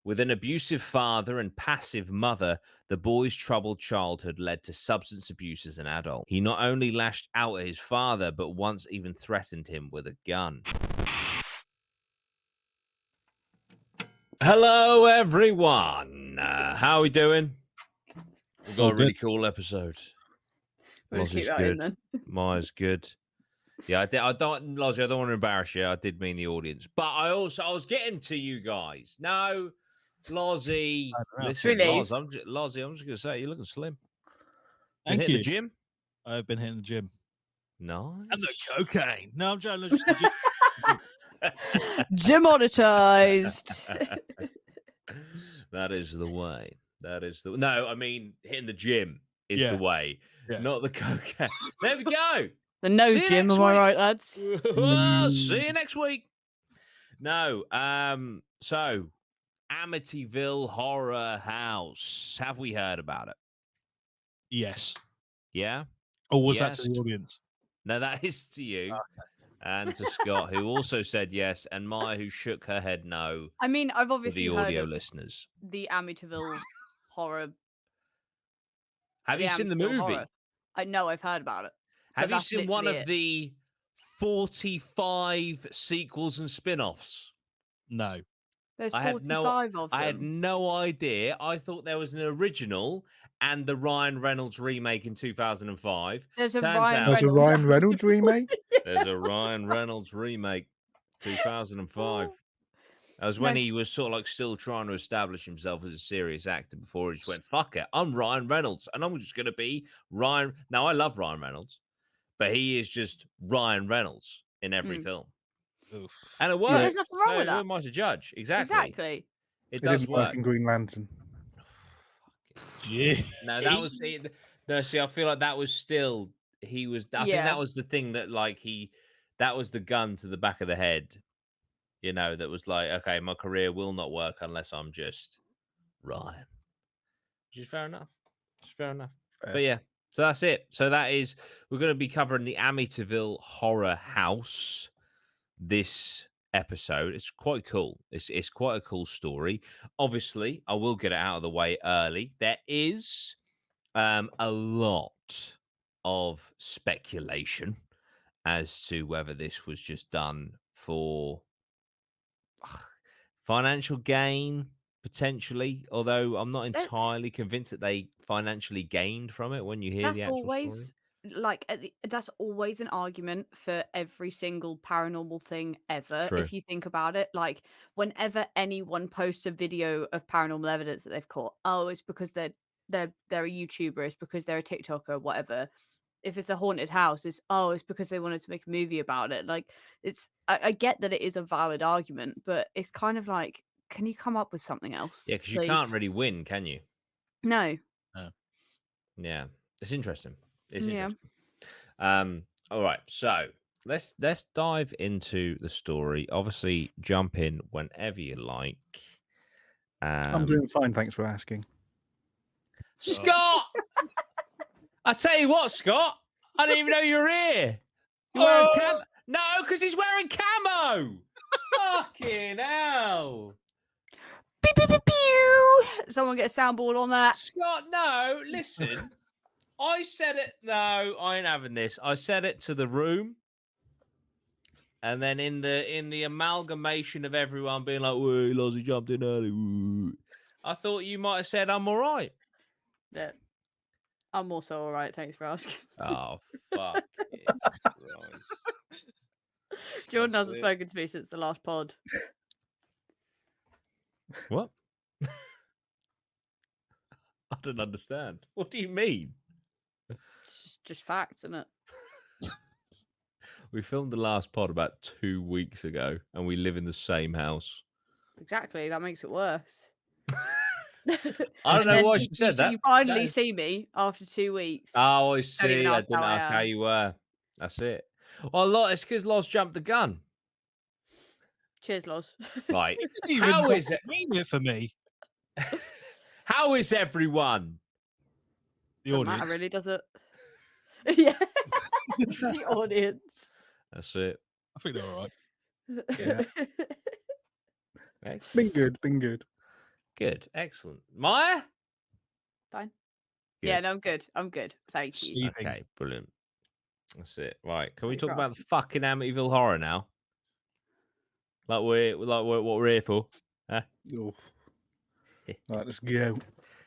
With an abusive father and passive mother, the boy's troubled childhood led to substance abuse as an adult. He not only lashed out at his father, but once even threatened him with a gun. Hello, everyone. How are we doing? We've got a really cool episode. Lozzie's good. Then. Maya's good. Yeah, I don't, Lozzie, I don't want to embarrass you. I did mean the audience, but I was getting to you guys. No, Lozzie, listen, Lozzie, I'm just gonna say you're looking slim. Thank you. The gym? I've been hitting the gym. Nice. And the cocaine. No, I'm joking. Gym monetized. That is the way. No, I mean hitting the gym is the way, not the cocaine. There we go. The nose gym, am I right, lads? See you next week. No, so Amityville Horror House. Have we heard about it? Yes. Yeah? Or was that to the audience? No, that is to you. Okay. And to Scott, who also said yes, and Maya, who shook her head no. I mean, I've obviously the heard audio of listeners. The Amityville Horror. Have you seen the movie? Horror. I know, I've heard about it. Have you seen one of the 45 sequels and spin-offs? No. There's 45 of them. I had no idea. I thought there was an original and the Ryan Reynolds remake in 2005. There's a Ryan Reynolds remake? There's a Ryan Reynolds remake, 2005. That was when he was sort of like still trying to establish himself as a serious actor before he just went, fuck it, I'm Ryan Reynolds and I'm just going to be Ryan. Now, I love Ryan Reynolds, but he is just Ryan Reynolds in every film. Oof. And it works. There's nothing wrong with that. Who am I to judge? Exactly. It does work. Work in Green Lantern. Yeah. No, that was no. See, I feel like that was still he was. I think that was the thing that that was the gun to the back of the head. You know, that was like, okay, my career will not work unless I'm just Ryan. Which is fair enough. Fair. But yeah, so that's it. So that is we're going to be covering the Amityville Horror House this episode. It's quite cool. It's quite a cool story. Obviously, I will get it out of the way early. There is a lot of speculation as to whether this was just done for financial gain, potentially. Although I'm not entirely convinced that they financially gained from it when you hear the actual story. That's always an argument for every single paranormal thing ever. True. If you think about it, like whenever anyone posts a video of paranormal evidence that they've caught, it's because they're a YouTuber, it's because they're a TikToker, whatever. If it's a haunted house, it's because they wanted to make a movie about it. Like I get that it is a valid argument, but it's kind of like, can you come up with something else? Yeah, because you can't really win, can you? No. Yeah, it's interesting. It's interesting. All right, so let's dive into the story. Obviously, jump in whenever you like. I'm doing fine, thanks for asking. Scott! I tell you what, Scott, I didn't even know you were here. You're wearing camo. No, because he's wearing camo. Fucking hell. Pew, pew, pew, pew. Someone get a soundboard on that. Scott, no, listen. I said it. No, I ain't having this. I said it to the room. And then in the amalgamation of everyone being like, "Whoa, Lozzie jumped in early," I thought you might have said I'm all right. Yeah. I'm also all right. Thanks for asking. Oh, fuck. Jordan hasn't spoken to me since the last pod. What? I don't understand. What do you mean? It's just facts, isn't it? We filmed the last pod about 2 weeks ago, and we live in the same house. Exactly. That makes it worse. I don't know why she said that. You finally see me after 2 weeks. Oh, I see. I didn't ask how you were. That's it. Well, it's because Loz jumped the gun. Cheers, Loz. Right. How is it? Mean it for me. How is everyone? The audience. Matter really, does it? Yeah. The audience. That's it. I think they're all right. Yeah. Been good. Good. Excellent. Maya? Fine. Good. Yeah, no, I'm good. I'm good. Thank you. Seething. Okay, brilliant. That's it. Right. Can we Thanks for talk about the asking. fucking Amityville horror now? Like we're what we're here for. Huh? Oh. Right, let's go.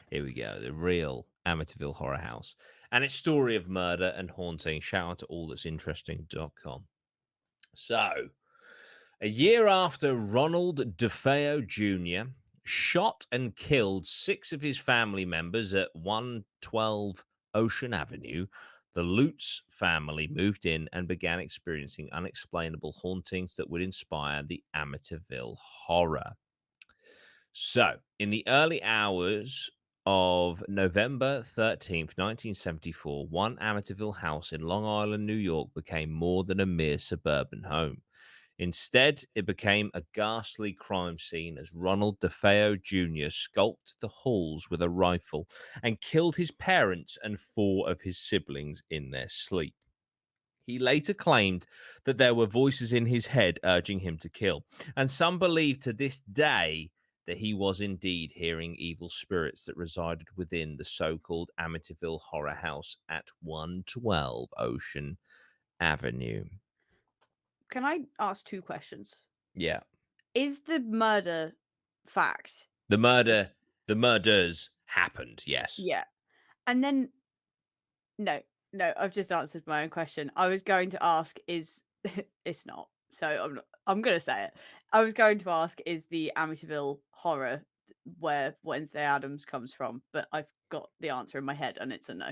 Here we go. The real Amityville Horror House. And its story of murder and haunting. Shout out to allthat'sinteresting.com. So, a year after Ronald DeFeo Jr. shot and killed 6 of his family members at 112 Ocean Avenue, the Lutz family moved in and began experiencing unexplainable hauntings that would inspire the Amityville horror. So, in the early hours of November 13th, 1974, one Amityville house in Long Island, New York became more than a mere suburban home. Instead, it became a ghastly crime scene as Ronald DeFeo Jr. skulked the halls with a rifle and killed his parents and 4 of his siblings in their sleep. He later claimed that there were voices in his head urging him to kill, and some believe to this day that he was indeed hearing evil spirits that resided within the so-called Amityville Horror House at 112 Ocean Avenue. Can I ask 2 questions? Yeah. Is the murder fact? The murders happened, yes. Yeah. And then no, I've just answered my own question. I was going to ask is it's not. So I'm going to say it. I was going to ask is the Amityville horror where Wednesday Addams comes from, but I've got the answer in my head and it's a no.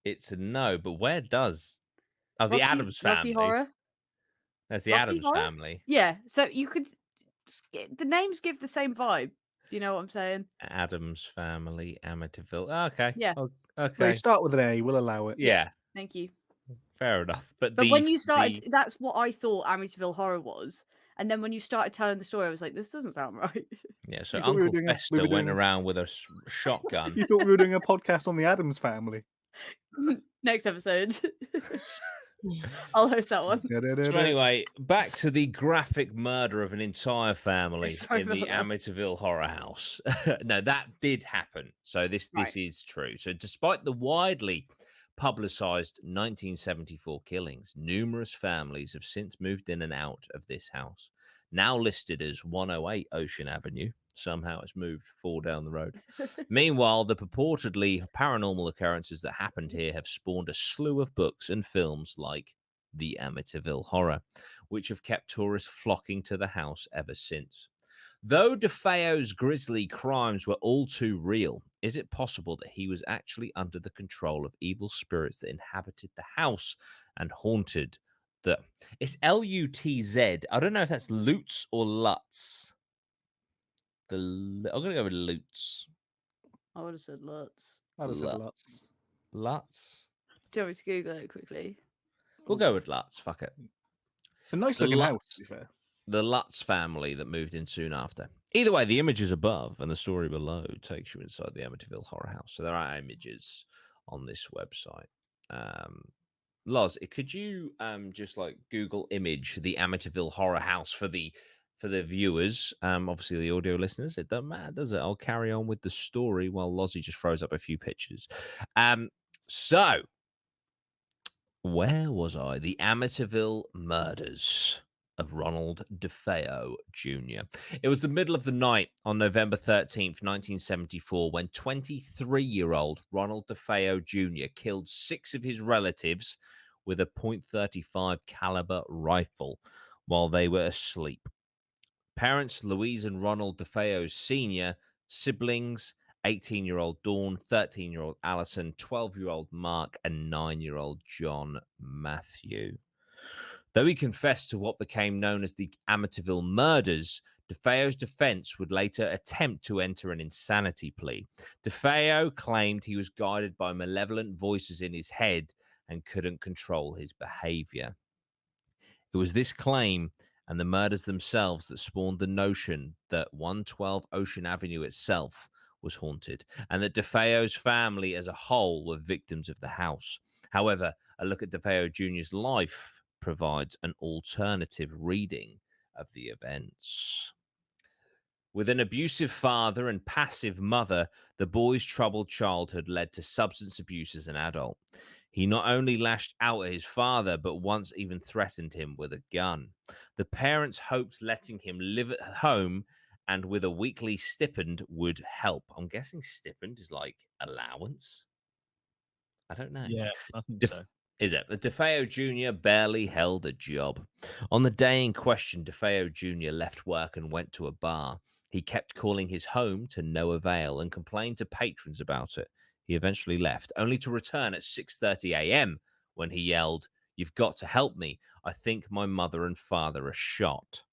It's a no, but where does the Addams Rocky family? Horror? That's the Rocky Addams Horror? family. Yeah, so you could the names give the same vibe. You know what I'm saying? Addams family, Amityville. Okay. Yeah. Okay. They start with an A. We'll allow it. Yeah. Thank you. Fair enough. But when you started, that's what I thought Amityville Horror was. And then when you started telling the story, I was like, this doesn't sound right. Yeah, so You thought we were Uncle doing Fester went around with a shotgun. You thought we were doing a podcast on the Addams family. Next episode. I'll host that one. So anyway, back to the graphic murder of an entire family in the Amityville Horror House. No, that did happen. So this is true. So despite the widely publicized 1974 killings, numerous families have since moved in and out of this house. Now listed as 108 Ocean Avenue. Somehow it's moved 4 down the road. Meanwhile, the purportedly paranormal occurrences that happened here have spawned a slew of books and films like The Amityville Horror, which have kept tourists flocking to the house ever since. Though DeFeo's grisly crimes were all too real, is it possible that he was actually under the control of evil spirits that inhabited the house and haunted the... It's Lutz. I don't know if that's Lutz or Lutz. I'm going to go with Lutz. I would have said Lutz. I would have said Lutz. Lutz? Do you want me to Google it quickly? We'll go with Lutz. Fuck it. It's a nice looking house, to be fair. The Lutz family that moved in soon after. Either way, the images above and the story below takes you inside the Amityville Horror House. So there are images on this website. Loz, could you just like Google image the Amityville Horror House for the viewers? Obviously the audio listeners, it doesn't matter, does it? I'll carry on with the story while Lozzie just throws up a few pictures. So where was I? The Amityville Murders of Ronald DeFeo Jr. It was the middle of the night on November 13th, 1974, when 23-year-old Ronald DeFeo Jr. killed 6 of his relatives with a .35 caliber rifle while they were asleep. Parents Louise and Ronald DeFeo Sr., siblings 18-year-old Dawn, 13-year-old Allison, 12-year-old Mark, and 9-year-old John Matthew. Though he confessed to what became known as the Amityville Murders, DeFeo's defense would later attempt to enter an insanity plea. DeFeo claimed he was guided by malevolent voices in his head and couldn't control his behavior. It was this claim and the murders themselves that spawned the notion that 112 Ocean Avenue itself was haunted, and that DeFeo's family as a whole were victims of the house. However, a look at DeFeo Jr.'s life provides an alternative reading of the events. With an abusive father and passive mother, the boy's troubled childhood led to substance abuse as an adult. He not only lashed out at his father, but once even threatened him with a gun. The parents hoped letting him live at home and with a weekly stipend would help. I'm guessing stipend is like allowance. I don't know. Yeah, I think Def- so. Is it? The DeFeo Jr. barely held a job. On the day in question, DeFeo Jr. left work and went to a bar. He kept calling his home to no avail and complained to patrons about it. He eventually left, only to return at 6:30 a.m. when he yelled, "You've got to help me. I think my mother and father are shot."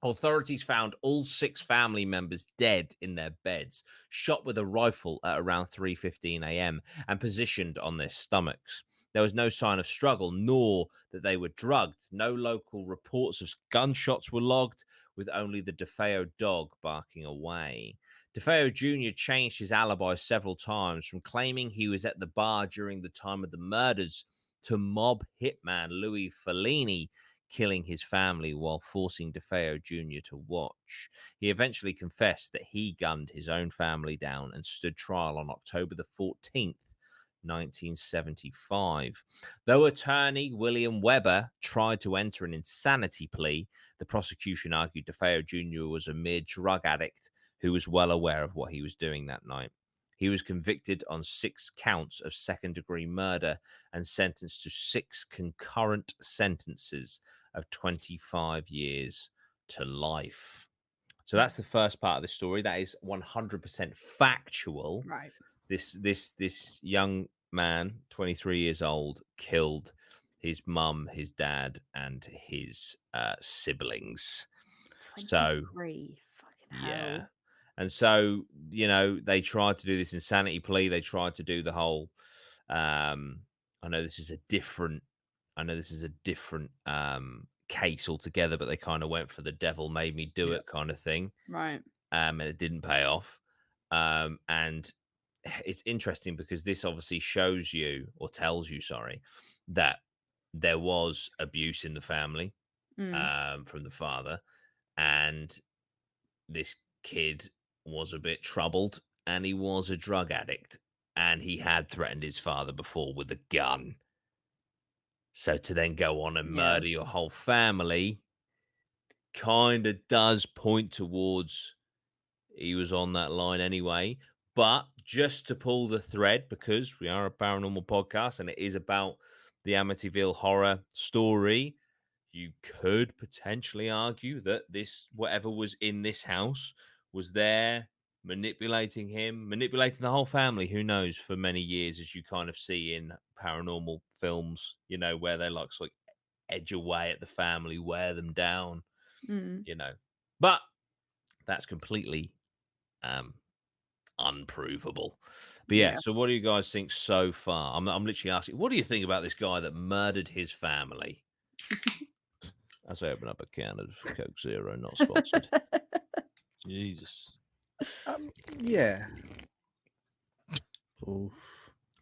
Authorities found all 6 family members dead in their beds, shot with a rifle at around 3:15 a.m. and positioned on their stomachs. There was no sign of struggle, nor that they were drugged. No local reports of gunshots were logged, with only the DeFeo dog barking away. DeFeo Jr. changed his alibi several times, from claiming he was at the bar during the time of the murders to mob hitman Louis Fellini killing his family while forcing DeFeo Jr. to watch. He eventually confessed that he gunned his own family down and stood trial on October the 14th, 1975. Though attorney William Weber tried to enter an insanity plea, the prosecution argued DeFeo Jr. was a mere drug addict who was well aware of what he was doing that night. He was convicted on 6 counts of second-degree murder and sentenced to 6 concurrent sentences of 25 years to life. So that's the first part of the story. That is 100% factual. Right. This young man, 23 years old, killed his mum, his dad, and his siblings. 23. Fucking Yeah. hell. And so, they tried to do this insanity plea. They tried to do the whole I know this is a different case altogether, but they kind of went for the devil made me do it kind of thing. Right. And it didn't pay off. And it's interesting because this obviously shows you, or tells you, sorry, that there was abuse in the family from the father, and this kid was a bit troubled, and he was a drug addict, and he had threatened his father before with a gun. So to then go on and murder your whole family kind of does point towards he was on that line anyway. But just to pull the thread, because we are a paranormal podcast and it is about the Amityville horror story, you could potentially argue that this, whatever was in this house, was there manipulating him, manipulating the whole family, who knows, for many years, as you kind of see in paranormal films, where they like sort of edge away at the family, wear them down, But that's completely unprovable. But yeah, so what do you guys think so far? I'm literally asking, what do you think about this guy that murdered his family? As I open up a can of Coke Zero, not sponsored. Jesus. Yeah. Oof.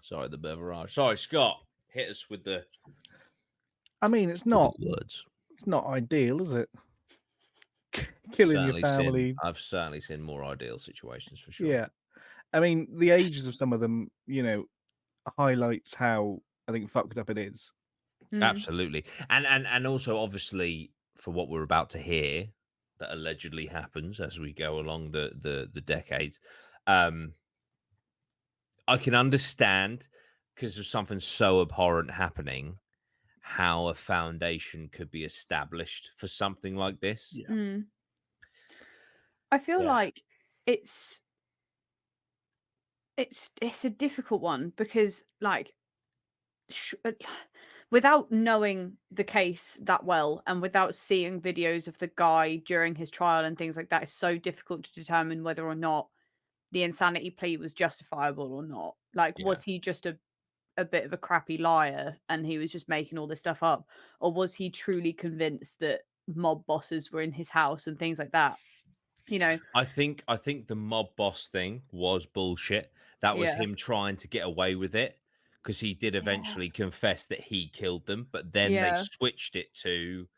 Sorry, the beverage. Sorry, Scott. Hit us with the. I mean, it's not words. It's not ideal, is it? Killing your family. I've certainly seen more ideal situations for sure. Yeah. I mean, the ages of some of them, highlights how I think fucked up it is. Absolutely. And also obviously for what we're about to hear that allegedly happens as we go along the decades. I can understand, because of something so abhorrent happening, how a foundation could be established for something like this. Yeah. I feel like it's a difficult one because, like, without knowing the case that well and without seeing videos of the guy during his trial and things like that, it's so difficult to determine whether or not the insanity plea was justifiable or not. Like, was he just a bit of a crappy liar and he was just making all this stuff up, or was he truly convinced that mob bosses were in his house and things like that? I think the mob boss thing was bullshit. That was him trying to get away with it, because he did eventually confess that he killed them, but then they switched it to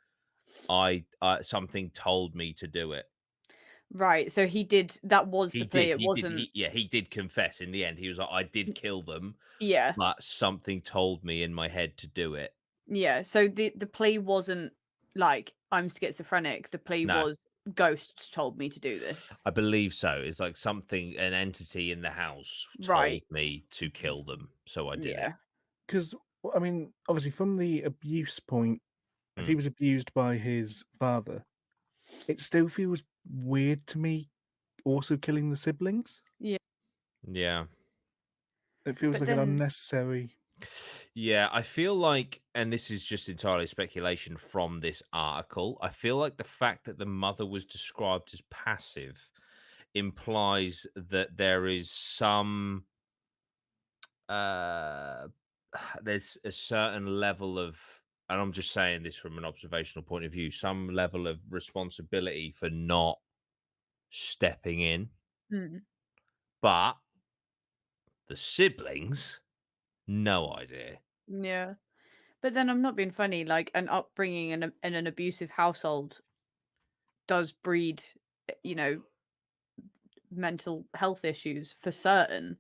I something told me to do it. Right. So he did. That was the plea. It He did. wasn't. He did confess in the end. He was like, I did kill them, Yeah. but something told me in my head to do it. Yeah. So the plea wasn't like I'm schizophrenic. The plea No, was ghosts told me to do this. I believe so. It's like something, an entity in the house told Right. me to kill them, so I did it. Yeah. Because I mean, obviously, from the abuse point, if he Mm. was abused by his father, it still feels weird to me. Also, killing the siblings, Yeah. Yeah. it feels But like an then unnecessary. Yeah, I feel like, and this is just entirely speculation from this article, I feel like the fact that the mother was described as passive implies that there is some uh there's a certain level of, and I'm just saying this from an observational point of view, some level of responsibility for not stepping in. Mm. But the siblings, no idea. Yeah. But then I'm not being funny. Like an upbringing in an abusive household does breed, you know, mental health issues for certain.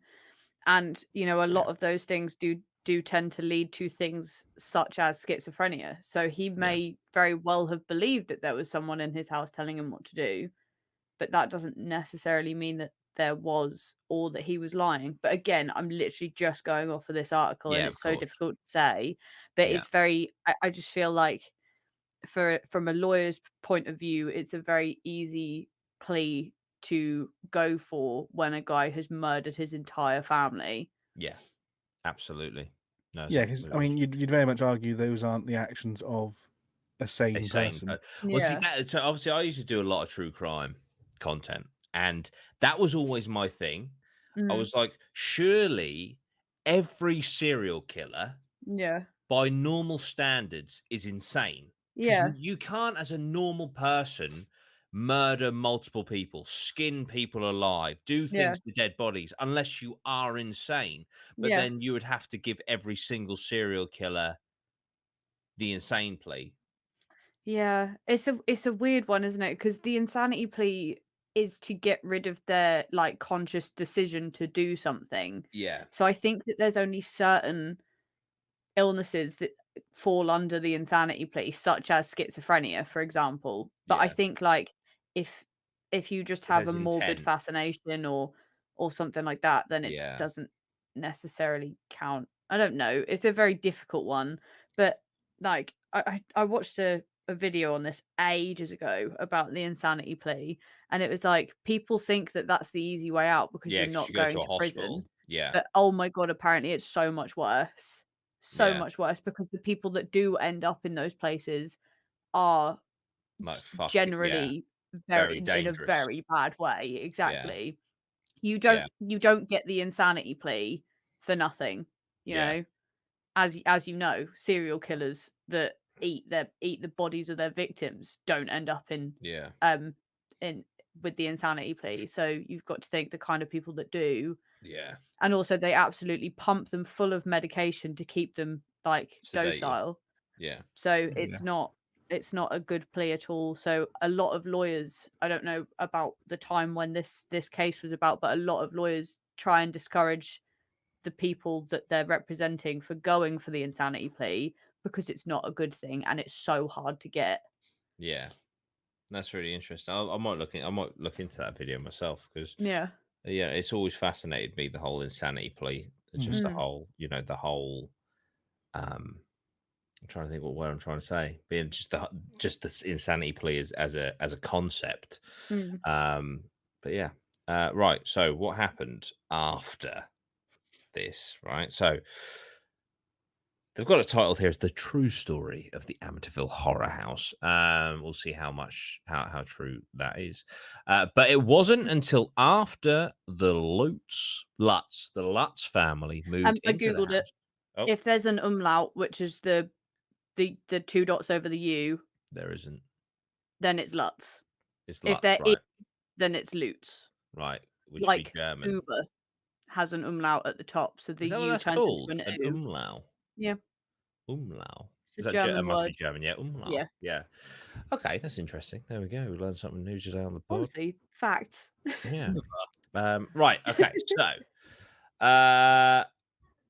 And a Yeah, lot of those things do tend to lead to things such as schizophrenia. So he yeah, may very well have believed that there was someone in his house telling him what to do, but that doesn't necessarily mean that there was or that he was lying. But again, I'm literally just going off of this article and yeah, of it's so course. difficult to say. But Yeah, it's very I just feel like from a lawyer's point of view, it's a very easy plea to go for when a guy has murdered his entire family. yeah, absolutely. No, it's Yeah, because I absolutely mean, you'd very much argue those aren't the actions of a a sane sane. person. Well, see Yeah. that. So obviously, I used to do a lot of true crime content, and that was always my thing. I Mm. was like, surely every serial killer Yeah. by normal standards is insane because Yeah. you can't, as a normal person, murder multiple people, skin people alive, do Yeah. things to dead bodies unless you are insane. But Yeah. then you would have to give every single serial killer the insane plea. Yeah. It's a weird one, isn't it? Because the insanity plea is to get rid of their like conscious decision to do something. Yeah, So I think that there's only certain illnesses that fall under the insanity plea, such as schizophrenia, for example. But I yeah. think like if if you just If have there's a morbid intent, fascination or something like that, then it yeah, doesn't necessarily count. I don't know. It's a very difficult one. But like I watched a video on this ages ago about the insanity plea, and it was like people think that that's the easy way out because yeah. you're Because you not go to going a to prison. hospital, yeah, But oh my god, apparently it's so much worse. So yeah, much worse because the people that do end up in those places are like fuck it, yeah, generally very very in a dangerous, very bad way. yeah, Exactly. You yeah, don't get the insanity plea for nothing, you yeah, know? As you know, serial killers that eat the bodies of their victims don't end up yeah, um in with the insanity plea. So you've got to think the kind of people that do. yeah. And also they absolutely pump them full of medication to keep them, like, Sedated, docile. yeah, So Yeah. it's not a good plea at all. So a lot of lawyers, I don't know about the time when this case was about, but a lot of lawyers try and discourage the people that they're representing for going for the insanity plea because it's not a good thing and it's so hard to get. yeah. That's really interesting. I might look into that video myself because Yeah. yeah, it's always fascinated me, the whole insanity plea, just Mhm. the Mm. whole, the whole. I'm trying to think what word I'm trying to say. Being just this insanity plea as a concept. Mm. Um, but yeah, right. So what happened after this? Right. So they've got a title here as "The True Story of the Amityville Horror House." We'll see how true that is. But it wasn't until after the Lutz family moved I into the googled it. house. Oh, If there's an umlaut, which is the two dots over the U, there isn't. then it's Lutz. It's If Lutz, there is, right? then it's Lutz. Right, which would be Like German. Uber has an umlaut at the top, so the Is that what U that's turns into called? an An U. umlau? Yeah. Umlau. It's a German Must be word. German, yeah. Yeah. Yeah. Okay, that's interesting. There we go. We learned something new today on the pod. Obviously, facts. Yeah. Right. Okay. So,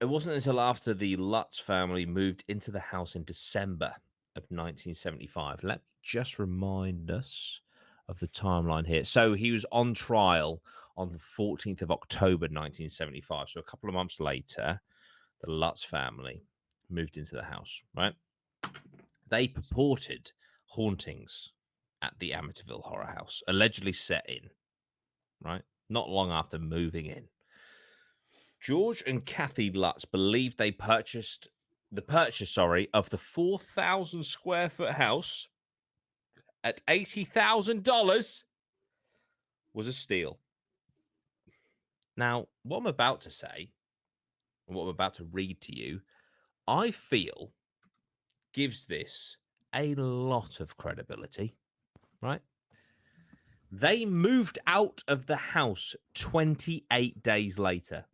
it wasn't until after the Lutz family moved into the house in December of 1975. Let me just remind us of the timeline here. So he was on trial on the 14th of October 1975. So a couple of months later, the Lutz family moved into the house, right? They purported hauntings at the Amityville Horror House, allegedly set in, right? Not long after moving in. George and Kathy Lutz believed they purchase of the 4,000 square foot house at $80,000 was a steal. Now, what I'm about to say, and what I'm about to read to you, I feel gives this a lot of credibility, right? They moved out of the house 28 days later.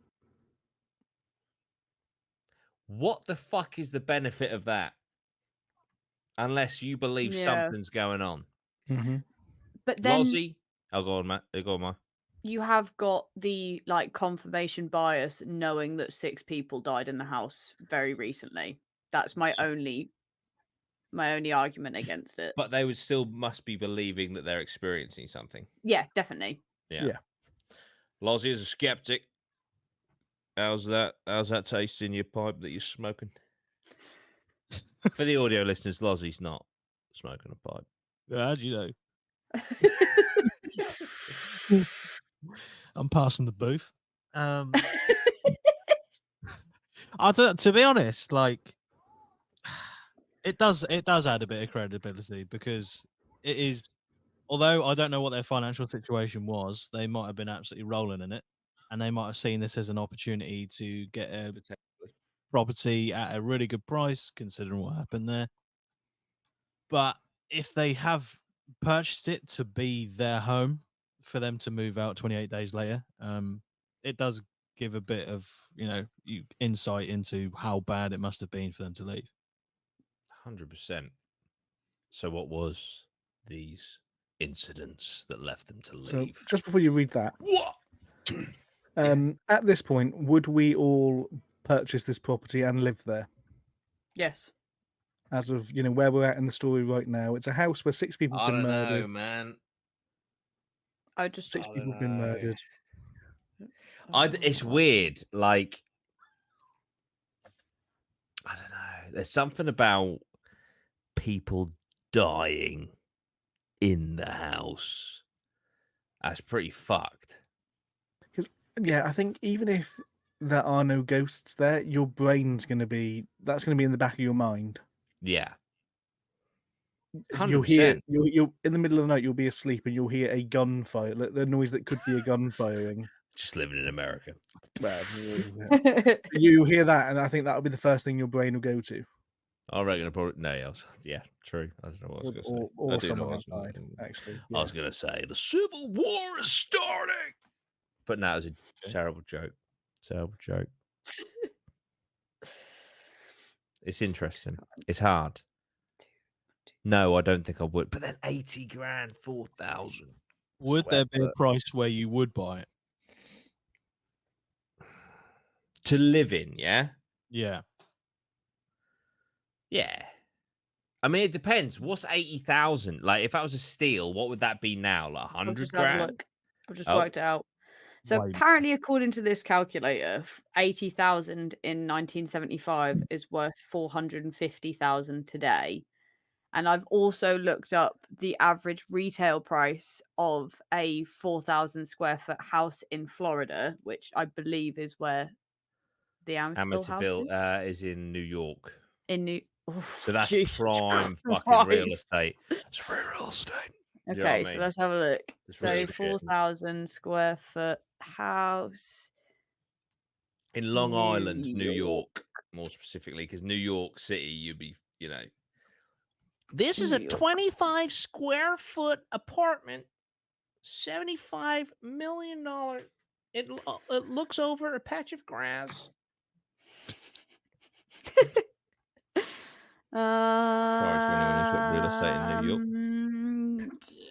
What the fuck is the benefit of that? Unless you believe something's going on. Mm-hmm. But then Lozzie, go on, Matt. Go on, Matt. you have got the like confirmation bias, knowing that 6 people died in the house very recently. That's my only argument against it. But they would still must be believing that they're experiencing something. Yeah, definitely. Yeah. Lozzie is a skeptic. How's that taste in your pipe that you're smoking? For the audio listeners, Lozzie's not smoking a pipe. How do you know? I'm passing the booth. I don't. To be honest, like it does add a bit of credibility because it is. Although I don't know what their financial situation was, they might have been absolutely rolling in it, and they might have seen this as an opportunity to get a property at a really good price, considering what happened there. But if they have purchased it to be their home for them to move out 28 days later, it does give a bit of insight into how bad it must have been for them to leave. 100%. So what was these incidents that left them to leave? So just before you read that, What? At this point, would we all purchase this property and live there? Yes. As of where we're at in the story right now, it's a house where 6 people have I been don't murdered. know, man. I just 6 I people don't have been know. murdered. It's weird. Like, I don't know. There's something about people dying in the house. That's pretty fucked. Yeah, I think even if there are no ghosts there, your brain's going to be in the back of your mind. Yeah. You'll hear 100%. you'll in the middle of the night, you'll be asleep and you'll hear a gunfire, like the noise that could be a gun firing. Just living in America. Well, you hear that, and I think that'll be the first thing your brain will go to. I reckon probably yeah, true. I don't know what I was going to say. Or I do know someone what I was outside, actually. I was going to say the Civil War is starting, but no, it was a terrible joke. Terrible joke. It's interesting. It's hard. No, I don't think I would. But then 80 grand, 4,000. Would there be a price where you would buy it? To live in, yeah? Yeah. Yeah. I mean, it depends. What's 80,000? Like, if that was a steal, what would that be now? Like 100 grand? I've just worked it out. So apparently, according to this calculator, 80,000 in 1975 is worth 450,000 today. And I've also looked up the average retail price of a 4,000 square foot house in Florida, which I believe is where the Amityville house is in New York. So that's prime fucking real estate. It's free real estate. Okay, so let's have a look. So 4,000 square foot house in Long Island, New York, more specifically, because New York City, you'd be, This is a 25 square foot apartment, $75 million. It looks over a patch of grass. Sorry to anyone who's got real estate in New York. Yeah.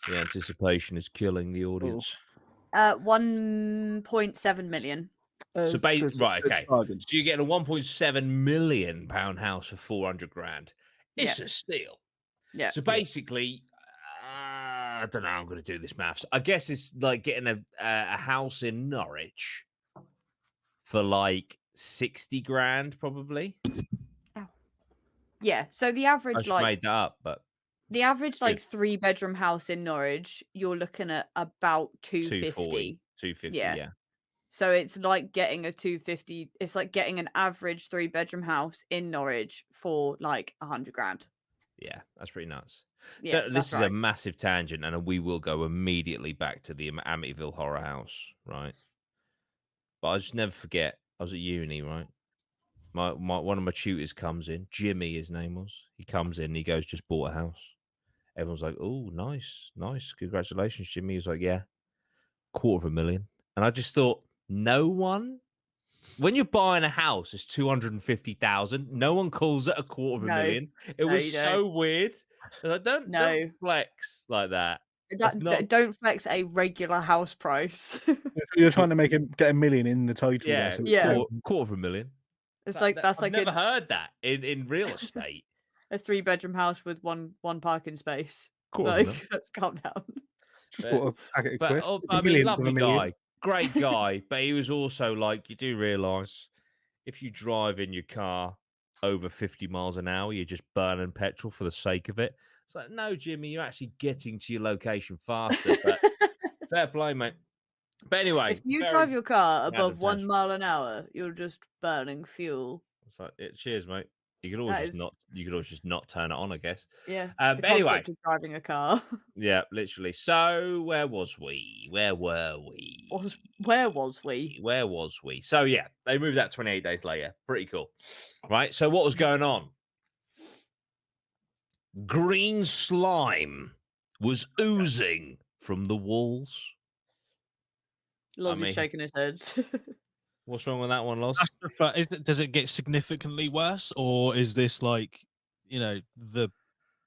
The anticipation is killing the audience. 1.7 million. So, it's a right, good okay. bargain. So you get a 1.7 million pound house for 400 grand. It's a steal. Yeah. So basically, I don't know. I'm going to do this maths. I guess it's like getting a house in Norwich for like 60 grand, probably. Yeah. So the I average, just made that up, but the average good. 3-bedroom house in Norwich, you're looking at about 240, 250. yeah. So it's like getting a 250. It's like getting an average 3-bedroom house in Norwich for like 100 grand. Yeah, that's pretty nuts. Yeah, So this that's is right. a massive tangent, and we will go immediately back to the Amityville horror house, right? But I just never forget. I was at uni, right? My one of my tutors comes in. Jimmy, his name was. He comes in. He goes, "Just bought a house." Everyone's like, "Oh, nice, nice, congratulations, Jimmy." He's like, "Yeah, $250,000." And I just thought, no one. When you're buying a house, it's 250,000. No one calls it $250,000. It No, was you so weird. Like, don't No. flex like that. That's not. Don't flex a regular house price. You're trying to get a million in the title there. Yeah, So Yeah. $250,000. It's like that's I've like never heard that in real estate. a 3-bedroom house with one parking space. $250,000. Like, let's calm down. just bought a packet of But crisps. I A mean, millionth of a lovely million. guy, great guy. But he was also like, you do realize if you drive in your car over 50 miles an hour, you're just burning petrol for the sake of it. It's like, no, Jimmy, you're actually getting to your location faster. But fair play, mate. But anyway, If you very drive your car above random 1 tangent. mile an hour, you're just burning fuel. It's like, cheers, mate. You could always just not turn it on, I guess. Yeah. But The anyway, concept of driving a car. yeah, literally. So where was we? Where were we? Where was we? Where was we? So yeah, they moved that 28 days later. Pretty cool. Right. So what was going on? Green slime was oozing from the walls. Lozzie's shaking his head. What's wrong with that one, Loz? Does it get significantly worse, or is this like, the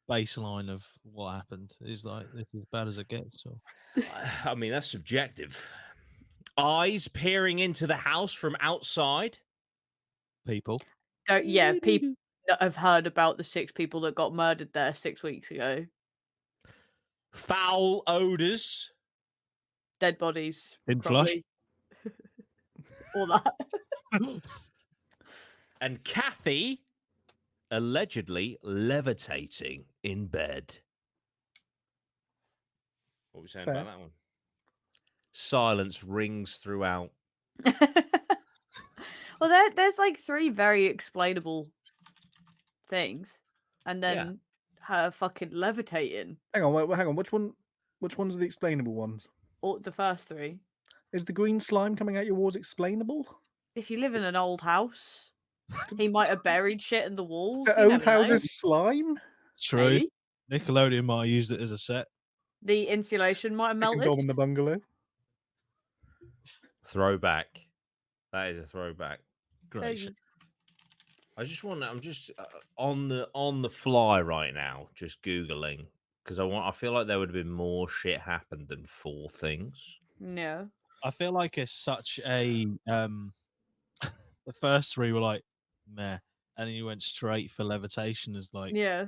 baseline of what happened? Is like this as bad as it gets? Or I mean, that's subjective. Eyes peering into the house from outside. people? People that have heard about the 6 people that got murdered there 6 weeks ago. Foul odors. Dead bodies. In flush? All that. And Kathy allegedly levitating in bed. What are we saying Fair. about that one? Silence rings throughout. Well, there's like 3 very explainable things, and then her fucking levitating. Hang on. Which ones are the explainable ones? Or the first 3. Is the green slime coming out your walls explainable? If you live in an old house, he might have buried shit in the walls. The old houses slime? True. Maybe. Nickelodeon might have used it as a set. The insulation might have melted. Dom in the bungalow. Throwback. That is a throwback. Great. I'm just on the fly right now, just Googling because I feel like there would have been more shit happened than 4 things. No. I feel like it's such a the first 3 were like meh, and then you went straight for levitation as like Yeah.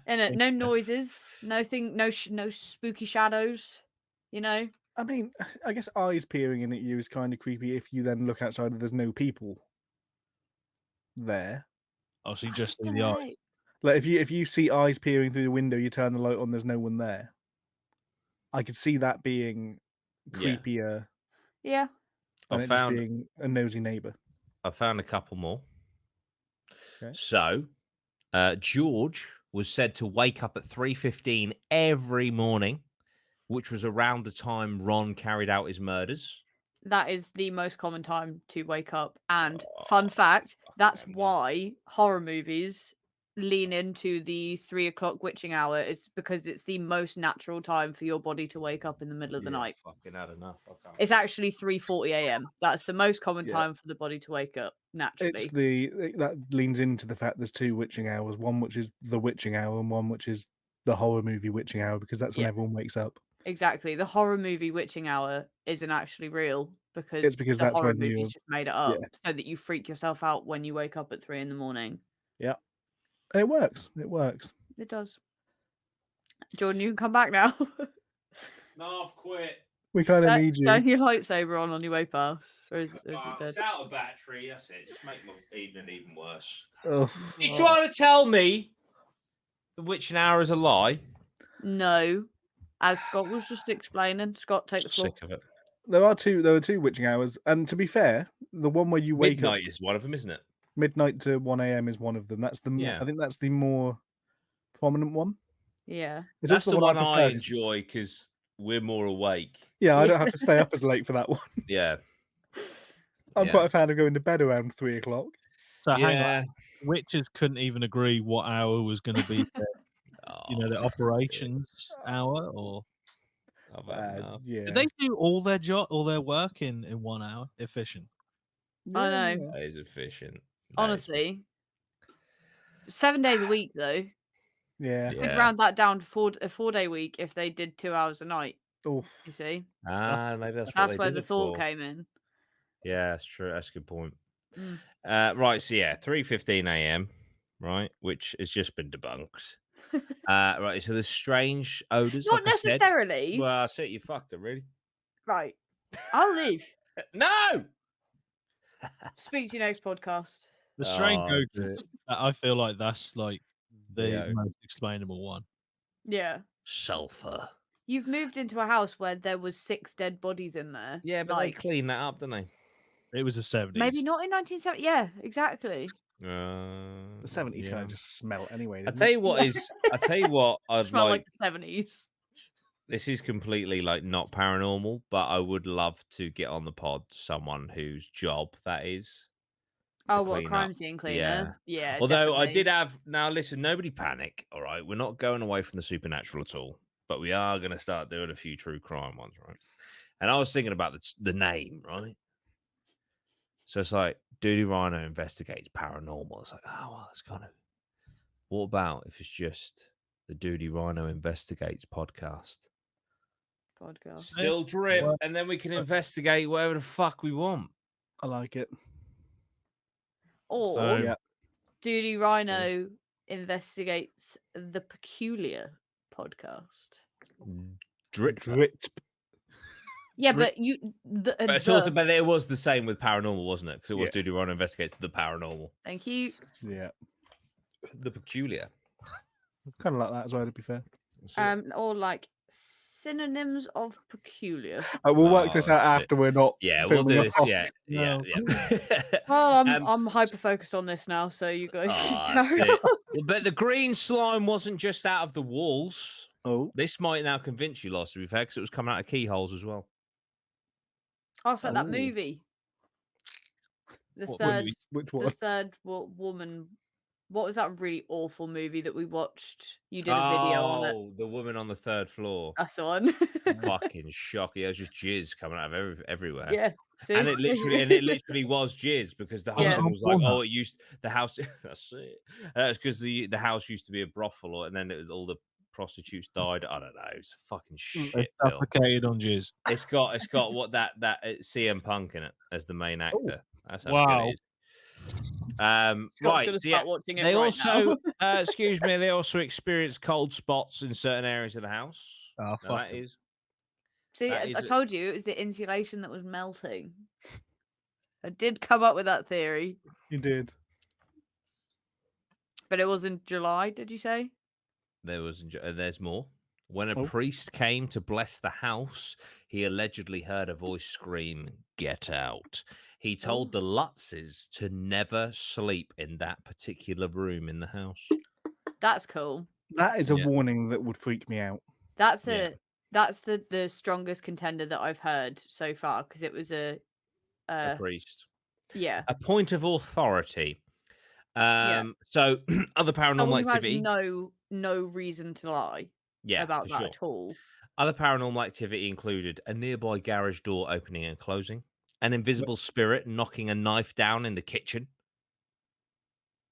And no noises, nothing, no spooky shadows. I mean, I guess eyes peering in at you is kind of creepy if you then look outside and there's no people there. Oh, so you just see the eye. Like if you see eyes peering through the window, you turn the light on, there's no one there. I could see that being creepier. Yeah. Than it just being a nosy neighbor. I found a couple more. Okay. So, George was said to wake up at 3:15 every morning, which was around the time Ron carried out his murders. That is the most common time to wake up. And fun fact, that's why horror movies lean into the 3 o'clock witching hour is because it's the most natural time for your body to wake up in the middle of the night. Fucking had enough. It's actually 3:40 a.m. That's the most common Yeah. time for the body to wake up naturally. It's that leans into the fact there's 2 witching hours, one which is the witching hour and one which is the horror movie witching hour, because that's when Yeah. everyone wakes up. Exactly. The horror movie witching hour isn't actually real because It's because the that's horror when movies you're just made it up so that you freak yourself out when you wake up at 3 in the morning. Yeah. And it works. It works. It does. Jordan, you can come back now. No, I've quit. We kind of need you. Turn your lightsaber on your way past, or is it dead? It's out of battery. That's it. Just make my evening even worse. Oh. You trying to tell me the witching hour is a lie? No, as Scott was just explaining. Scott, take the floor. Sick of it. There were 2 witching hours, and to be fair, the one where you wake Midnight up is one of them, isn't it? midnight to 1 a.m. is one of them. That's the I think that's the more prominent one. Yeah, It's that's also the one I prefer. enjoy because we're more awake. Yeah, I don't have to stay up as late for that one. Yeah, I'm quite a fan of going to bed around 3 o'clock. So hang on, witches couldn't even agree what hour was going to be the operations hour, or yeah. did they do all their work in 1 hour? Efficient. I know. That is efficient. Honestly, 7 days a week though. Yeah. We'd round that down to a 4-day week if they did 2 hours a night. Oof. You see? Maybe That's where the thought came in. Yeah, that's true. That's a good point. Mm. Right, so 3:15 a.m. Right, which has just been debunked. Right, so there's strange odors. Not like necessarily. Well, I said you fucked it, really. Right, I'll leave. No. Speak to you next podcast. The strange odors. I feel like that's like the most explainable one. Yeah. Sulfur. You've moved into a house where there was 6 dead bodies in there. Yeah, but they clean that up, don't they? It was the 70s. Maybe not in 1970. Yeah, exactly. The 70s kind of just smell anyway. I tell you what I'd smell like the 70s. This is completely like not paranormal, but I would love to get on the pod someone whose job that is. Oh, what, crime scene cleaner? Yeah. Although definitely. I did have now listen, nobody panic, all right? We're not going away from the supernatural at all, but we are gonna start doing a few true crime ones, right? And I was thinking about the name, right? So it's like Duty Rhino investigates paranormal. It's like, oh well, it's kind of what about if it's just the Duty Rhino investigates podcast? Still drip, and then we can investigate whatever the fuck we want. I like it. Or Duty Rhino investigates the peculiar podcast. Drip. Yeah, Drip. but you. But it was the same with paranormal, wasn't it? Because it was Duty Rhino investigates the paranormal. Thank you. Yeah. The peculiar. Kind of like that as well, to be fair. Or like synonyms of peculiar. We'll work this out after we're not. Yeah, we'll do this. Yeah. Well, I'm hyper focused on this now, so you guys can carry on. But the green slime wasn't just out of the walls. Oh, this might now convince you, Lost, to be fair, because it was coming out of keyholes as well. Oh, it's like that movie. Which one? The third woman. What was that really awful movie that we watched? You did a video on it. Oh, The Woman on the Third Floor. That's the one. Fucking shocking. It was just jizz coming out of everywhere. Yeah. And it literally was jizz because the husband was like, "Oh, the house." That's it. That's because the house used to be a brothel, and then it was all the prostitutes died. I don't know. It's a fucking shit film. Suffocated on jizz. It's got what that CM Punk in it as the main actor. That's how good it is. Right. So they also, excuse me, they also experience cold spots in certain areas of the house. Oh, fuck. See, I told you it was the insulation that was melting. I did come up with that theory. You did. But it was in July, did you say? There's more. When a priest came to bless the house, he allegedly heard a voice scream, "Get out." He told the Lutzes to never sleep in that particular room in the house. That's cool. That is a warning that would freak me out. That's the strongest contender that I've heard so far, because it was a priest. Yeah. A point of authority. So other paranormal Someone who has activity. no reason to lie Yeah, about for that sure. at all. Other paranormal activity included a nearby garage door opening and closing, an invisible spirit knocking a knife down in the kitchen.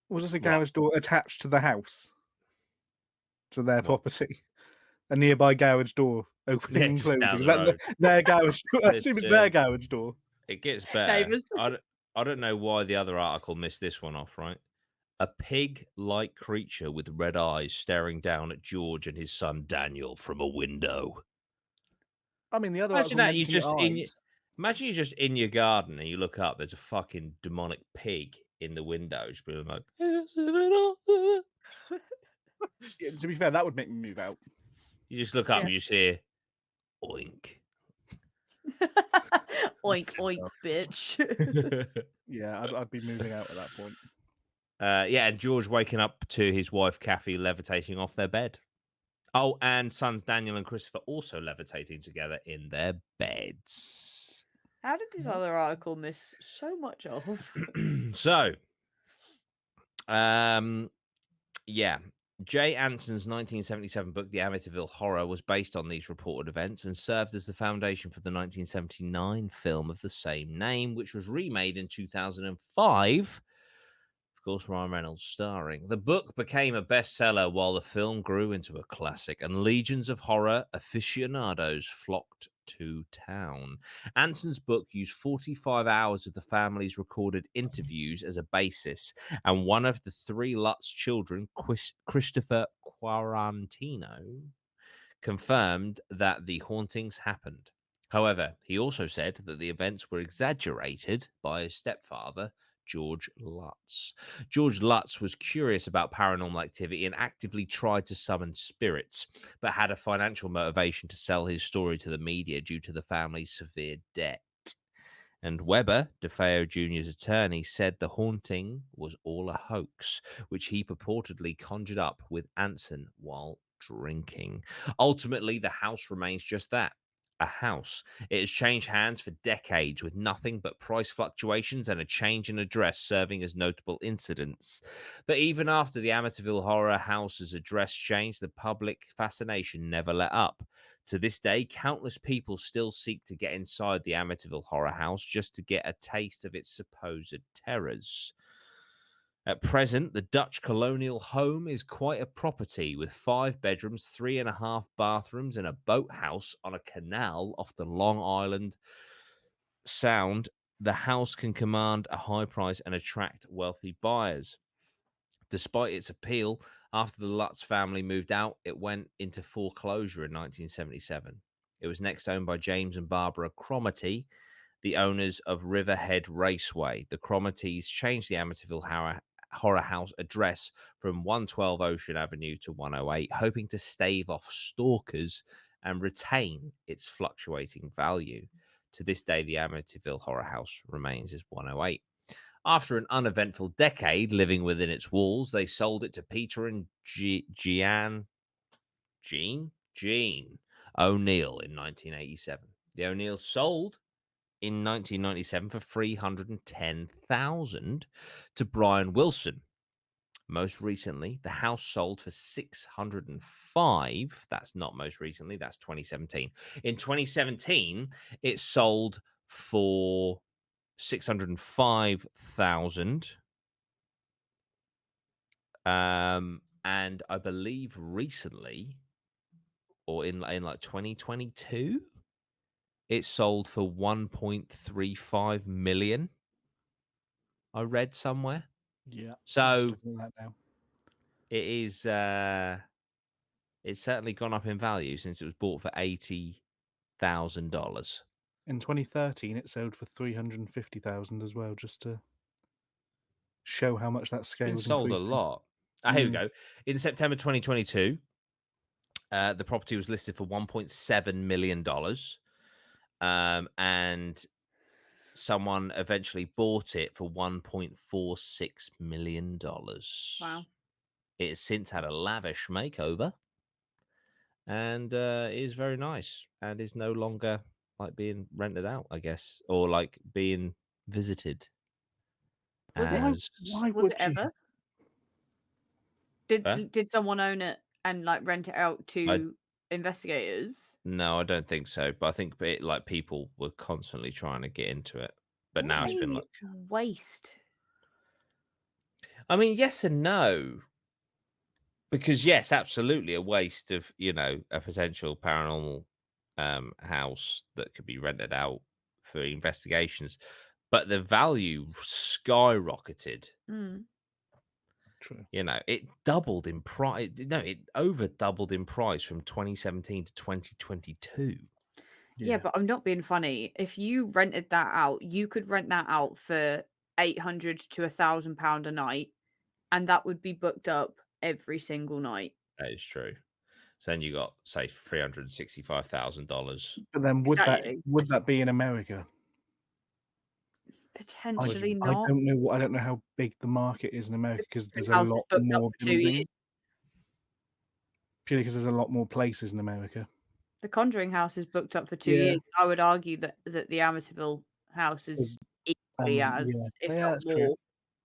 Was this a Right. garage door attached to the house? To their What? property? A nearby garage door opening Yeah, and just down closing. Is the that road. their garage door? I It's, assume it's their garage door. It gets better. Neighbours. I don't know why the other article missed this one off, right? A pig-like creature with red eyes staring down at George and his son Daniel from a window. I mean, the other Imagine article that you mentioned just eyes. imagine you're just in your garden and you look up, there's a fucking demonic pig in the window, just being like, Yeah, to be fair, that would make me move out. you just look up Yeah. and you just hear oink. Oink oink, bitch. Yeah, I'd be moving out at that point. Yeah, and George waking up to his wife Kathy levitating off their bed. Oh, and sons Daniel and Christopher also levitating together in their beds. How did this other article miss so much of? So, yeah. Jay Anson's 1977 book, The Amityville Horror, was based on these reported events and served as the foundation for the 1979 film of the same name, which was remade in 2005. Of course, Ryan Reynolds starring. The book became a bestseller while the film grew into a classic, and legions of horror aficionados flocked to town. Anson's book used 45 hours of the family's recorded interviews as a basis, and one of the three Lutz children, Christopher Quarantino, confirmed that the hauntings happened. However, he also said that the events were exaggerated by his stepfather, George Lutz. George Lutz was curious about paranormal activity and actively tried to summon spirits, but had a financial motivation to sell his story to the media due to the family's severe debt. And Weber, DeFeo Jr.'s attorney, said the haunting was all a hoax, which he purportedly conjured up with Anson while drinking. Ultimately, the house remains just that, a house. It has changed hands for decades with nothing but price fluctuations and a change in address serving as notable incidents. But even after the Amityville Horror House's address changed, the public fascination never let up. To this day, countless people still seek to get inside the Amityville Horror House just to get a taste of its supposed terrors. At present, the Dutch colonial home is quite a property with 5 bedrooms, 3.5 bathrooms, and a boathouse on a canal off the Long Island Sound. The house can command a high price and attract wealthy buyers. Despite its appeal, after the Lutz family moved out, it went into foreclosure in 1977. It was next owned by James and Barbara Cromartie, the owners of Riverhead Raceway. The Cromarties changed the Amityville Horror House address from 112 Ocean Avenue to 108, hoping to stave off stalkers and retain its fluctuating value. To this day, the Amityville Horror House remains as 108. After an uneventful decade living within its walls, they sold it to Peter and Jean O'Neill in 1987. The O'Neills sold in 1997 for $310,000 to Brian Wilson. Most recently, the house sold for $605,000. That's not most recently, that's 2017. In 2017, it sold for $605,000. And I believe recently, or in like 2022, it sold for 1.35 million. I read somewhere. Yeah. So that now. it is it's certainly gone up in value since it was bought for $80,000. In 2013, it sold for 350,000 as well, just to show how much that scale Been was sold increasing. a lot. Here we go. In September 2022, the property was listed for $1.7 million. And someone eventually bought it for $1.46 million. Wow. It has since had a lavish makeover and is very nice and is no longer like being rented out, I guess, or like being visited. Was it? Why Was would it you? ever? Did someone own it and like rent it out I to investigators? No, I don't think so. But I think like people were constantly trying to get into it. But now What it's been a like, waste. I mean, yes and no. Because yes, absolutely a waste of, a potential paranormal house that could be rented out for investigations. But the value skyrocketed. Mm. True. It doubled in price. No, it over doubled in price from 2017 to 2022. Yeah, but I'm not being funny. If you rented that out, you could rent that out for £800 to £1,000 a night, and that would be booked up every single night. That is true. So then you got, say, $365,000. But then would Exactly. that be in America? Potentially I not. don't know how big the market is in America because there's a House is lot booked up more for 2 years. buildings. Purely because there's a lot more places in America. The Conjuring house is booked up for 2 Yeah. years. I would argue that the Amityville house is equally as, if Yeah, not that's true. more,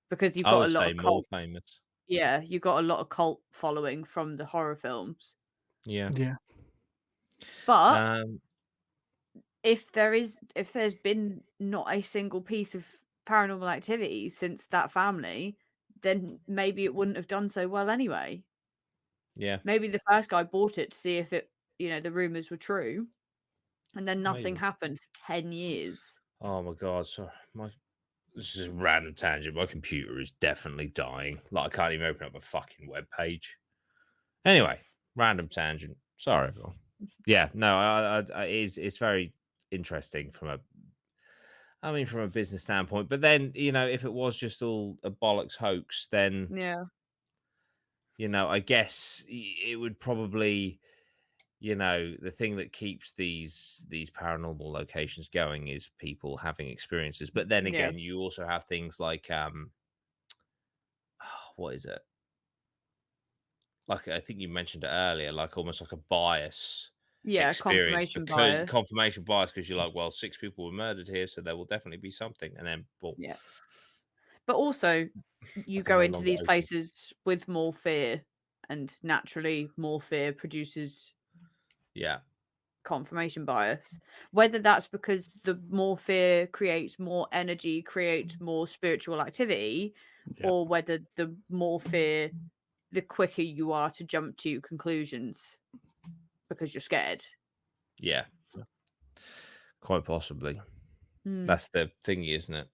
because you've I got would a lot say of more cult. famous. Yeah, you've got a lot of cult following from the horror films. Yeah. Yeah. But if there's been not a single piece of paranormal activity since that family, then maybe it wouldn't have done so well anyway. Yeah. Maybe the first guy bought it to see if it, the rumors were true, and then nothing Maybe. happened for 10 years. Oh my god! Sorry, this is a random tangent. My computer is definitely dying. Like I can't even open up a fucking web page. Anyway, random tangent. Sorry, everyone. Yeah, no, it's very interesting from a business standpoint. But then, if it was just all a bollocks hoax, then Yeah. I guess it would probably, the thing that keeps these paranormal locations going is people having experiences. But then Yeah. again, you also have things like what is it? Like I think you mentioned it earlier, like almost like a bias. Yeah, Experience confirmation bias. because you're like, well, 6 people were murdered here, so there will definitely be something, and then boom. Yeah. But also, you I can go no into longer these open. places with more fear, and naturally, more fear produces Yeah, confirmation bias. Whether that's because the more fear creates more energy, creates more spiritual activity, Yeah. or whether the more fear, the quicker you are to jump to conclusions because you're scared. yeah, quite possibly. Mm. That's the thingy, isn't it?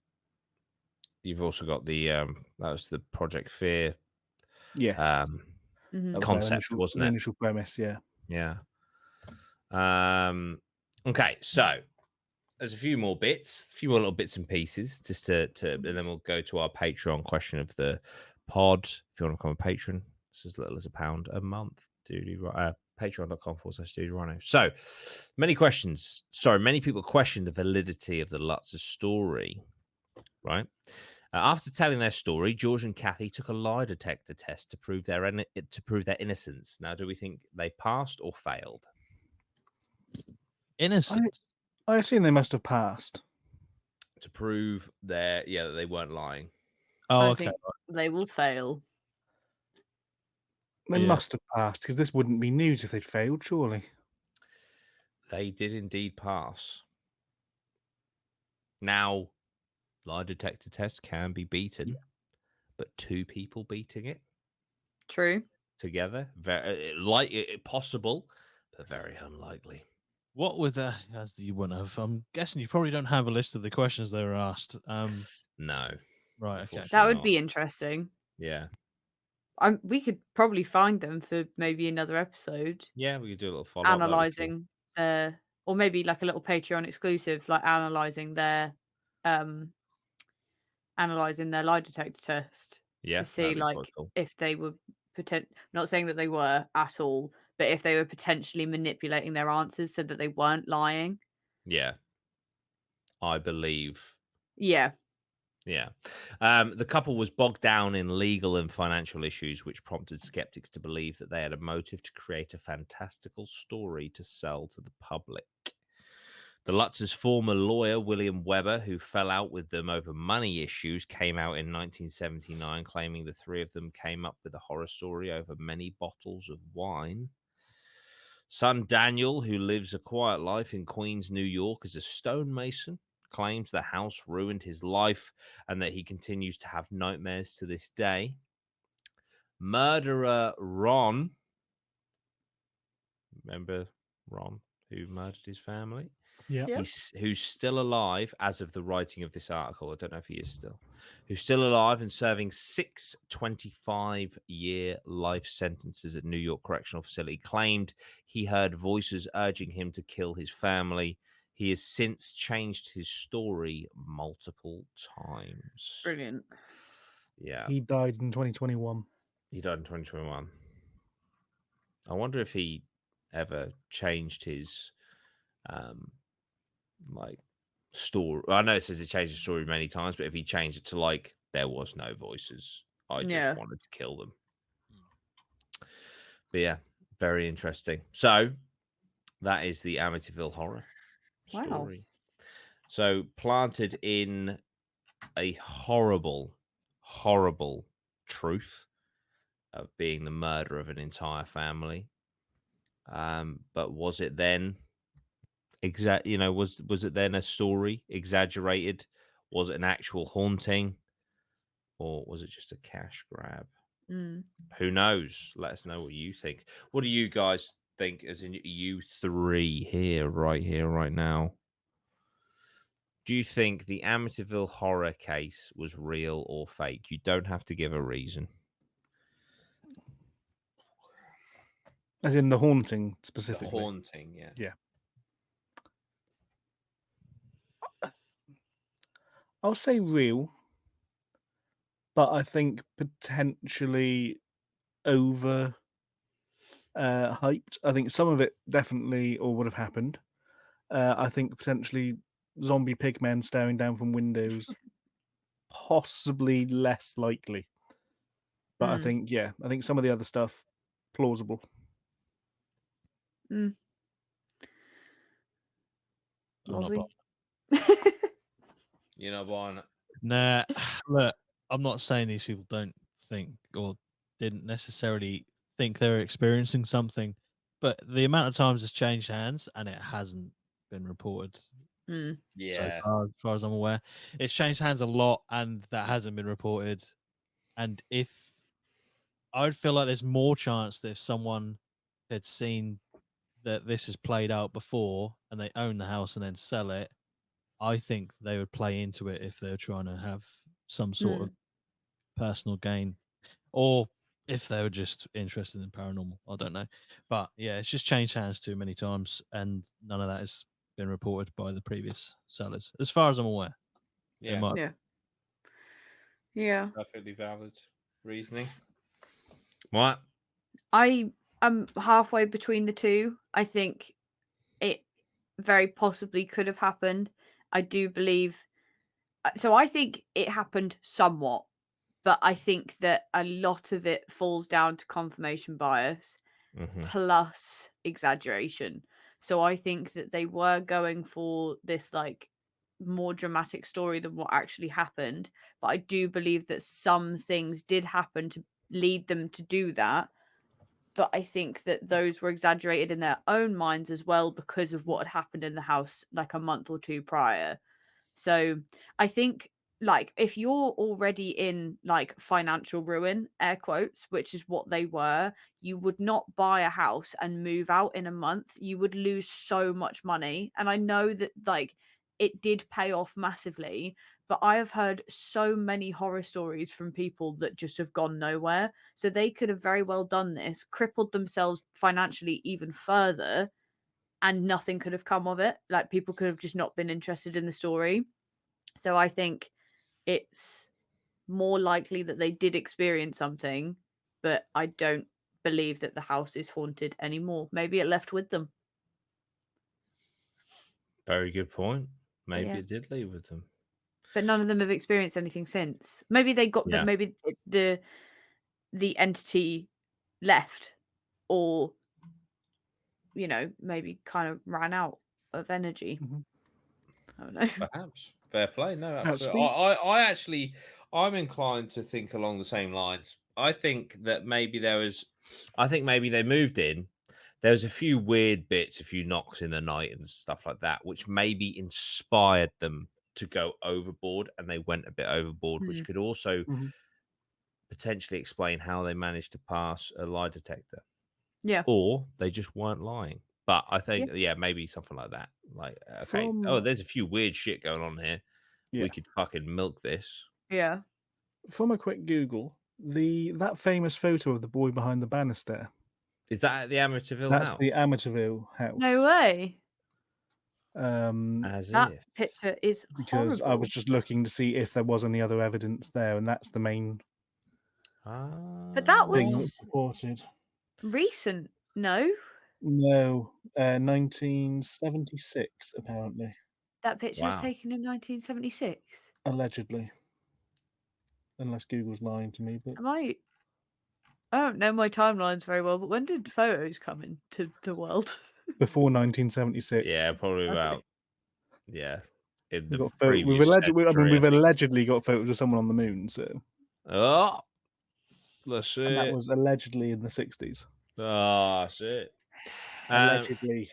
You've also got the that was the Project Fear Yes. Mhm. That was concept, their wasn't it? initial premise, yeah. Yeah. Okay, so there's a few more little bits and pieces, just to and then we'll go to our Patreon question of the pod. If you want to become a patron, it's as little as £1 a month. Patreon.com/DudeRhino. So many people question the validity of the Lutz's story, right? After telling their story, George and Kathy took a lie detector test to prove their innocence. Now, do we think they passed or failed? Innocent. I assume they must have passed. To prove that they weren't lying. Oh, I okay. think they will fail. They Yeah. must have passed because this wouldn't be news if they'd failed, surely. They did indeed pass. Now, lie detector test can be beaten, but 2 people beating it True. together, possible, but very unlikely. What with as you wouldn't have? I'm guessing you probably don't have a list of the questions they were asked. No. Right. Okay. That would not. be interesting. Yeah. We could probably find them for maybe another episode. Yeah, we could do a little follow-up. Analyzing or maybe like a little Patreon exclusive, like analyzing their lie detector test to see like cool. if they were not saying that they were at all, but if they were potentially manipulating their answers so that they weren't lying. Yeah. I believe. Yeah. Yeah. The couple was bogged down in legal and financial issues, which prompted skeptics to believe that they had a motive to create a fantastical story to sell to the public. The Lutz's former lawyer, William Weber, who fell out with them over money issues, came out in 1979 claiming the three of them came up with a horror story over many bottles of wine. Son Daniel, who lives a quiet life in Queens, New York, as a stonemason, claims the house ruined his life and that he continues to have nightmares to this day. Murderer Ron, remember Ron, who murdered his family? Yeah. Yeah. Who's still alive as of the writing of this article. I don't know if he is still. Who's still alive and serving 6 25-year life sentences at New York Correctional Facility, claimed he heard voices urging him to kill his family. He has since changed his story multiple times. Brilliant. Yeah. He died in 2021. He died in 2021. I wonder if he ever changed his like story. I know it says he changed the story many times, but if he changed it to like there was no voices, I just wanted to kill them. But yeah, very interesting. So that is the Amityville horror story. So planted in a horrible, horrible truth of being the murder of an entire family. But was it then was it then a story exaggerated? Was it an actual haunting, or was it just a cash grab? Who knows? Let us know what you think. What do you guys think, as in you three right here, right now? Do you think the Amityville horror case was real or fake? You don't have to give a reason. As in the haunting specifically. The haunting, yeah. Yeah. I'll say real, but I think potentially over hyped. I think some of it definitely or would have happened. I think potentially zombie pigmen staring down from windows, possibly less likely. But I think some of the other stuff plausible. I'm not buying You're not buying it. Nah, look, I'm not saying these people don't think or didn't necessarily think they were experiencing something, but the amount of times it's changed hands and it hasn't been reported. Yeah. So far as I'm aware, it's changed hands a lot and that hasn't been reported. And if I would feel like there's more chance that if someone had seen that this is played out before and they own the house and then sell it, I think they would play into it if they're trying to have some sort of personal gain, or if they were just interested in paranormal. I don't know, but yeah, it's just changed hands too many times, and none of that has been reported by the previous sellers, as far as I'm aware. Yeah. Yeah. Perfectly valid reasoning. What? I am halfway between the two. I think it very possibly could have happened. I do believe. So I think it happened somewhat, but I think that a lot of it falls down to confirmation bias plus exaggeration. So I think that they were going for this like more dramatic story than what actually happened. But I do believe that some things did happen to lead them to do that. But I think that those were exaggerated in their own minds as well because of what had happened in the house like a month or two prior. So I think like if you're already in like financial ruin, air quotes, which is what they were, you would not buy a house and move out in a month. You would lose so much money. And I know that like it did pay off massively, but I have heard so many horror stories from people that just have gone nowhere. So they could have very well done this, crippled themselves financially even further, and nothing could have come of it. Like people could have just not been interested in the story. So I think it's more likely that they did experience something, but I don't believe that the house is haunted anymore. Maybe it left with them. Very good point. Maybe Yeah. it did leave with them. But none of them have experienced anything since. Maybe they got Yeah. maybe the entity left, or maybe kind of ran out of energy. I don't know. Perhaps. Fair play. No, absolutely. Outspeed. I actually, I'm inclined to think along the same lines. I think that maybe I think maybe they moved in. There was a few weird bits, a few knocks in the night and stuff like that, which maybe inspired them to go overboard, and they went a bit overboard, which could also Mhm. potentially explain how they managed to pass a lie detector. Yeah. Or they just weren't lying. But I think, maybe something like that. Like, okay, there's a few weird shit going on here. Yeah. We could fucking milk this. Yeah. From a quick Google, that famous photo of the boy behind the banister. Is that at the Amityville That's house? the Amityville house. No way. As That if. picture is Because I horrible. was just looking to see if there was any other evidence there, and that's the main But that thing was that's reported. recent, no? No, 1976 apparently, That picture was Wow. taken in 1976. allegedly. Unless Google's lying to me, but I don't know my timelines very well, but when did photos come into the world? before 1976. Yeah, probably Okay. about, in We've the got previous century, we've I think. allegedly got photos of someone on the moon, so Oh, let's see and that it. was allegedly in the 60s. Oh, that's it. Allegedly.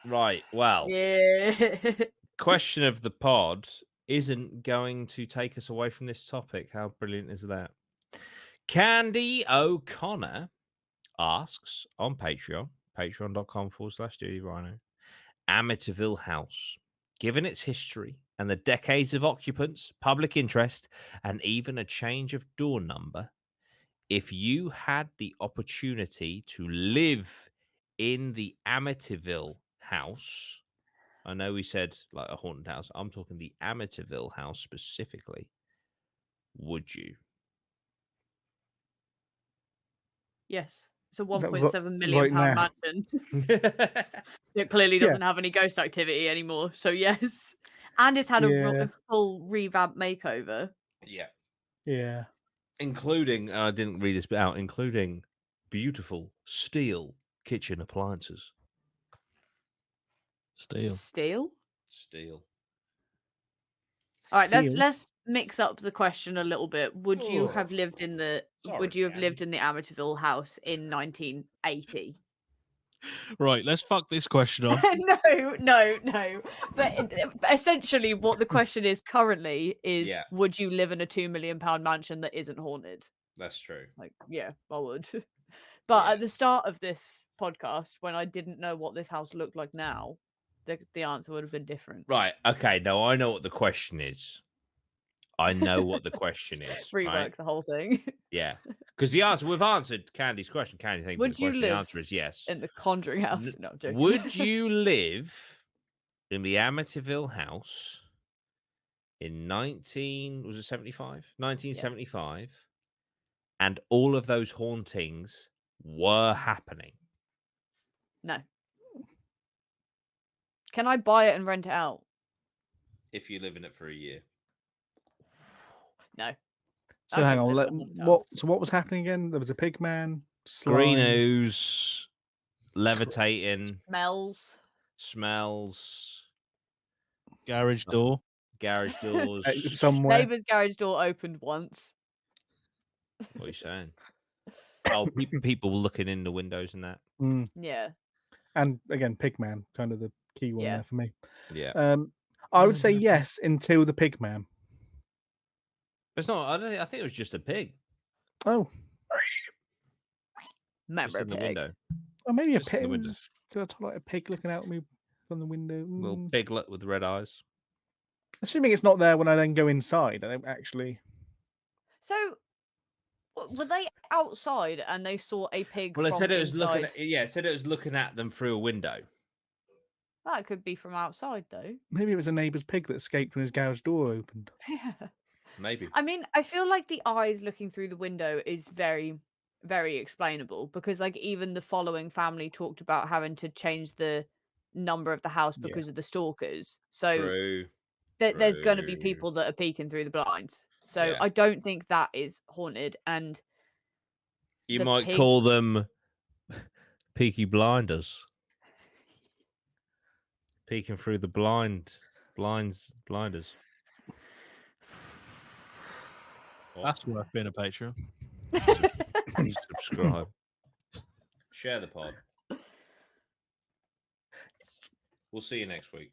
Right, well, Yeah. question of the pod isn't going to take us away from this topic. How brilliant is that? Candy O'Connor asks on Patreon, patreon.com/DutyRhino, Amityville House, given its history and the decades of occupants, public interest, and even a change of door number, if you had the opportunity to live in the Amityville house, I know we said like a haunted house, I'm talking the Amityville house specifically, would you? Yes. It's a Is that 1.7 million right pound now? mansion. It clearly Yeah. doesn't have any ghost activity anymore. So yes. And it's had Yeah. a full revamp makeover. Yeah. Yeah. Including, I didn't read this bit out, including beautiful steel kitchen appliances. Steel. Steel? Steel. All right, Steel. let's mix up the question a little bit. Would you Oh, have lived in the Amityville house in 1980? Right, let's fuck this question off. No. But essentially, what the question is currently is: Yeah. would you live in a £2 million mansion that isn't haunted? That's true. Like, yeah, I would. But Yeah. at the start of this podcast, when I didn't know what this house looked like now, the answer would have been different. Right. Okay. Now I know what the question is. I know what the question is. Rework Right? the whole thing. Yeah. Because the answer, we've answered Candy's question. Candy, thank you for Would the you question. The live answer is yes. in the Conjuring house? No, I'm joking. Would you live in the Amityville house in 1975? And all of those hauntings were happening. No. Can I buy it and rent it out? If you live in it for a year. No. So I hang don't on, live in a haunted what house. what was happening again? There was a pig man, Green slime. ooze, levitating, smells, Garage door. garage doors. somewhere. Neighbour's garage door opened once. What are you saying? Oh, people looking in the windows and that. Mm. Yeah. And again, Pigman, kind of the key one Yeah. there for me. Yeah. I would say yes until the Pigman. It's not. I think it was just a pig. Oh, Just in the window. or maybe a Just in the pig. window. Could I tell like a pig looking out at me from the window? Little piglet with red eyes. Assuming it's not there when I then go inside. I don't actually. So, were they outside and they saw a pig? Well, it from said it was inside? looking. It said it was looking at them through a window. That could be from outside, though. Maybe it was a neighbour's pig that escaped when his garage door opened. Yeah. Maybe. I mean, I feel like the eyes looking through the window is very, very explainable because, like, even the following family talked about having to change the number of the house because of the stalkers. So True. there's going to be True. people that are peeking through the blinds. So Yeah. I don't think that is haunted. And You the might pig- call them Peaky Blinders. Peeking through the blind. Blinders. That's worth being a patron. Subscribe. Share the pod. We'll see you next week.